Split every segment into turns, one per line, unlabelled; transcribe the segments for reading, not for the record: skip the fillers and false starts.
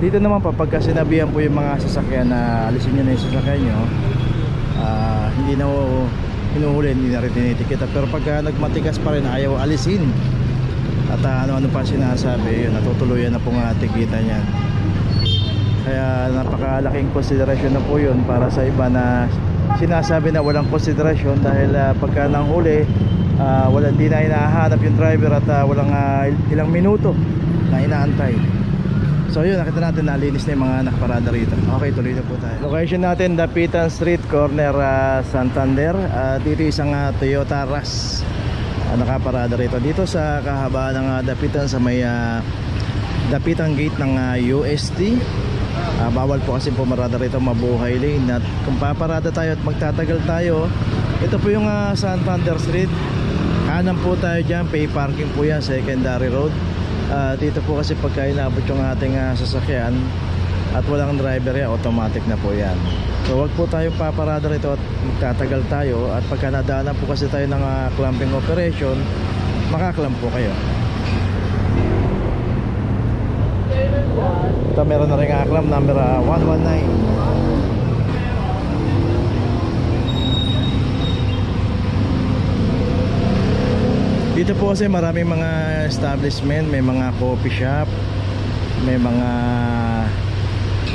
Dito naman pa pagka sinabihan po yung mga sasakyan na alisin nyo na yung sasakyan nyo, hindi na ho hinuhuli, hindi na rin tinitikita. Pero pagka nagmatigas pa rin, ayaw alisin at ano-ano pa sinasabi, yun, natutuluyan na po nga tikita niyan. Kaya napakalaking konsiderasyon na po yun para sa iba na sinasabi na walang konsiderasyon dahil pagka nanghuli, hindi na hinahanap yung driver at walang ilang minuto na inaantay. So yun, nakita natin nalinis na yung mga nakaparada rito. Okay, tuloy na po tayo. Location natin, Dapitan Street, corner Santander. Dito isang Toyota Rush nakaparada rito. Dito sa kahabaan ng Dapitan sa may Dapitan gate ng UST. Bawal po kasi pumarada rito, mabuhay lane. At kung paparada tayo at magtatagal tayo, ito po yung Santander Street. Kanan po tayo dyan, pay parking po yan, secondary road. Dito po kasi pagka inabot yung ating sasakyan at walang driver yan, automatic na po yan. So wag po tayo paparada rito at magtatagal tayo. At pagka nadaanan po kasi tayo ng clamping operation, makaklamp po kayo. Ito meron na rin clamp number 119. Dito po kasi maraming mga establishment, may mga coffee shop, may mga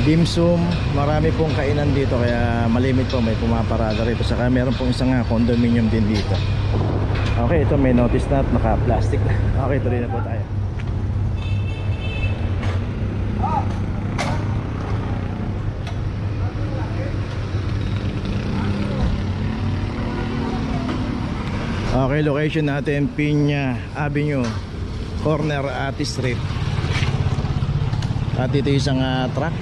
dim sum, marami pong kainan dito kaya malimit po may pumaparada rito. Saka meron pong isang condominium din dito. Okay, ito may notice na at naka-plastic na. Okay, tuloy na po tayo. Okay, location natin Piña Avenue, corner Ati Street. At ito isang truck,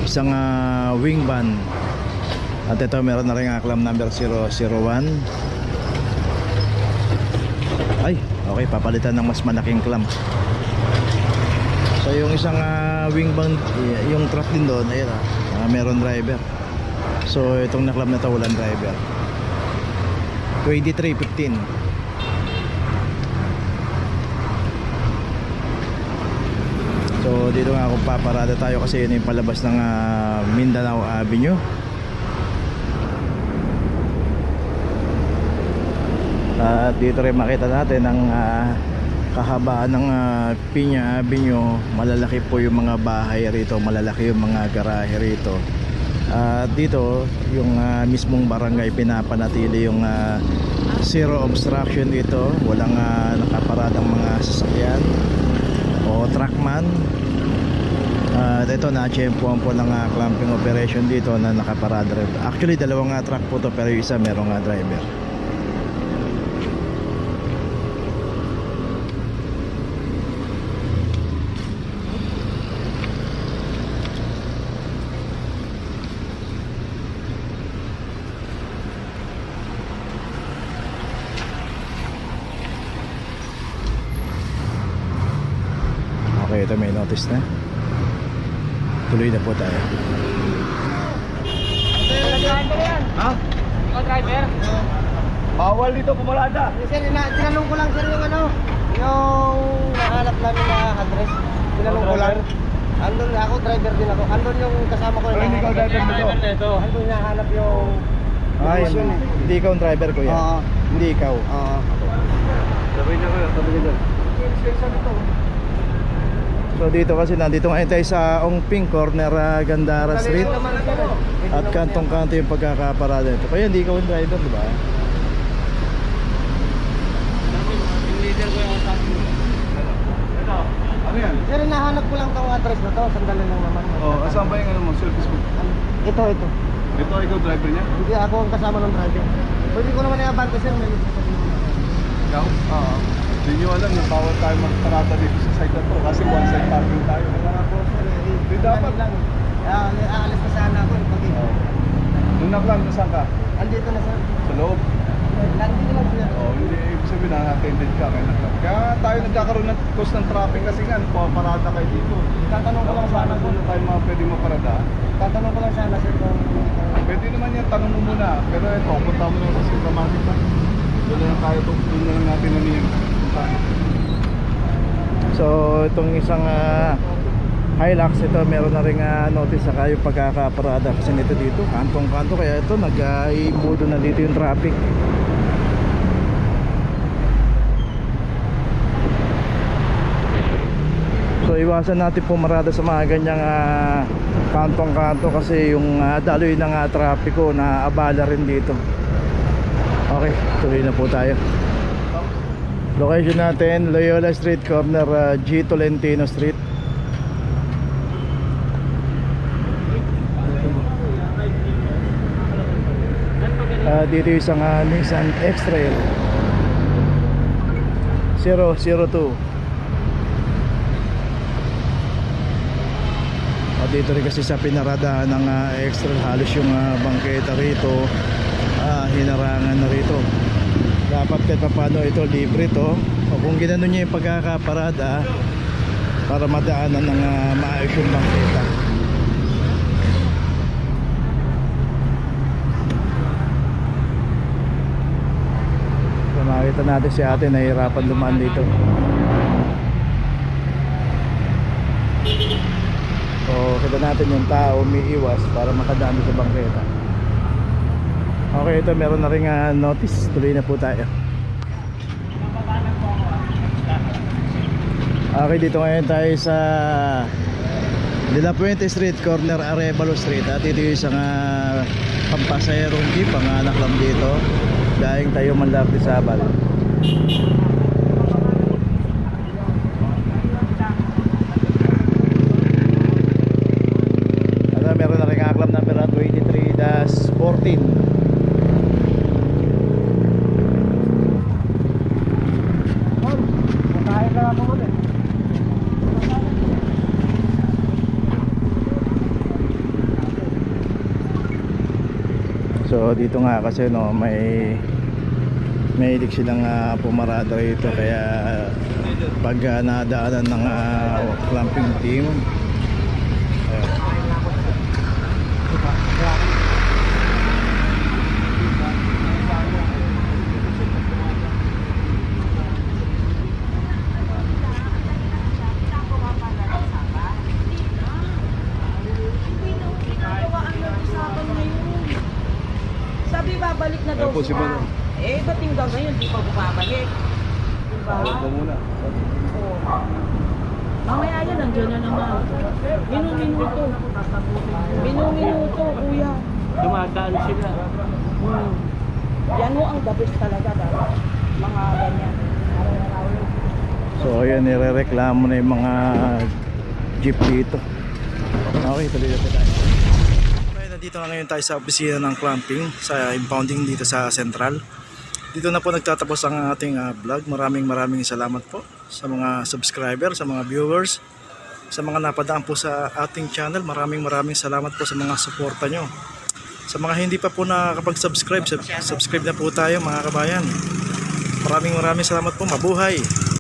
isang wing van. At ito meron na rin clamp number 001. Ay, okay, papalitan ng mas malaking clamp. So yung isang wing van, yung truck din doon, ayun, meron driver. So itong na-clamp na ito walang driver. 2315. So dito nga kung paparada tayo kasi yun yung palabas ng Mindanao Avenue. At dito rin makita natin ang kahabaan ng Piña Avenue. Malalaki po yung mga bahay rito, malalaki yung mga garahe rito. Dito yung mismong barangay pinapanatili yung zero obstruction dito. Walang nakaparadang mga sasakyan o truckman. Ito na-tsempuan po ng clamping operation dito na nakaparada rin. Actually dalawang truck po to pero yung isa merong driver. Okay, ito may notice na. Tuloy na po tayo.
Driver yan.
Ha?
Ikaw driver?
Bawal dito pumarada.
Sir, tinanong ko lang sir yung yung nahanap namin na address. Tinanong ko lang. Andun ako, driver din ako. Andun yung kasama ko.
Pero hindi ka driver nito.
Andun nahanap yung
Ay, hindi ikaw ang driver ko yan.
Oo.
Hindi ikaw.
Sabay na kayo, sabay na.
So dito kasi nandito ngayon tayo sa Ongping, corner Gandara Street. At kantong-kanto yung pagkakaparada nito. Kaya hindi ikaw ang driver, di ba?
Ano yan?
Sir, nahanap ko lang tong address na to. Sandali lang naman.
Oh, asan ba yung ano mo? Service book?
Ito.
Ito, ikaw driver niya?
Hindi ako ang kasama ng driver. Pwede ko naman i-abante sir. May
Ikaw? Oo. Hindi nyo alam na bawal tayo magparada dito sa site na to kasi one side parking tayo. Di dapat.
lang. Aalis na sana ako.
Nung naklang, saan ka?
Andito na sir.
Sa loob.
Nandito lang sir.
Oh, hindi ibig sabihin na attended ka kaya naklang. Kaya tayo nagkakaroon ng cost ng traffic kasi nga parada kayo dito.
Tatanong ko lang sana
kung tayo mga pwede maparada.
Tatanong ko lang sana sir kung
Pwede naman yan, tanong mo muna. Pero ito, punta mo naman sa dramatic na. Doon na lang tayo, doon na lang natin ano yan.
So itong isang Hilux, ito meron na rin notice saka yung pagkakaparada kasi nito dito kantong-kanto, kaya ito nag-imudo na dito yung traffic. So iwasan natin pumarada sa mga ganyang kantong-kanto kasi yung daloy ng trapiko na abala rin dito. Okay, tuloy na po tayo. Location natin, Loyola Street, corner G. Tolentino Street. Dito yung isang Nissan X-Trail 002. Dito rin kasi sa pinaradaan ng X-Trail, halos yung bangketa rito hinarangan na rito. Dapat kahit paano ito libre to, o kung ginano nyo yung pagkakaparada para madaanan ng maayos yung bangketa. So, makita natin si ate nahihirapan dumaan dito. So kita natin yung tao umiiwas para makadaan sa bangketa. Okay, ito meron na rin notice. Tuloy na po tayo. Okay, dito ngayon tayo sa De La Puente Street, corner Arevalo Street. At ito yung isang pampasayarong jeep, panganak lang dito. Daing tayo Manlar de Sabal. Meron na rin aklam number 23-14. So dito nga kasi no, may hilig silang pumarada rito, kaya pag nadaanan ng clamping team,
Sabi babalik na daw
Ay, possible
siya.
na.
Eh, ba't hanggang ngayon di pa bumabalik? Diba?
Tawag ka muna.
Oo. Mamaya yan, nandiyan na naman. Minuminuto. Minuminuto, kuya.
Dumadaan sila.
Yan mo ang the best talaga dapat. Mga ganyan.
so ayan, nirereklamo na yung mga jeep dito. Okay, tuloy na tayo. Okay, nandito na ngayon tayo sa opisina ng clamping sa impounding dito sa Central. Dito na po nagtatapos ang ating vlog. Maraming salamat po sa mga subscriber, sa mga viewers, sa mga napadaan po sa ating channel. Maraming salamat po sa mga suporta nyo. Sa mga hindi pa po nakakapag-subscribe, subscribe na po tayo mga kabayan. Maraming salamat po. Mabuhay!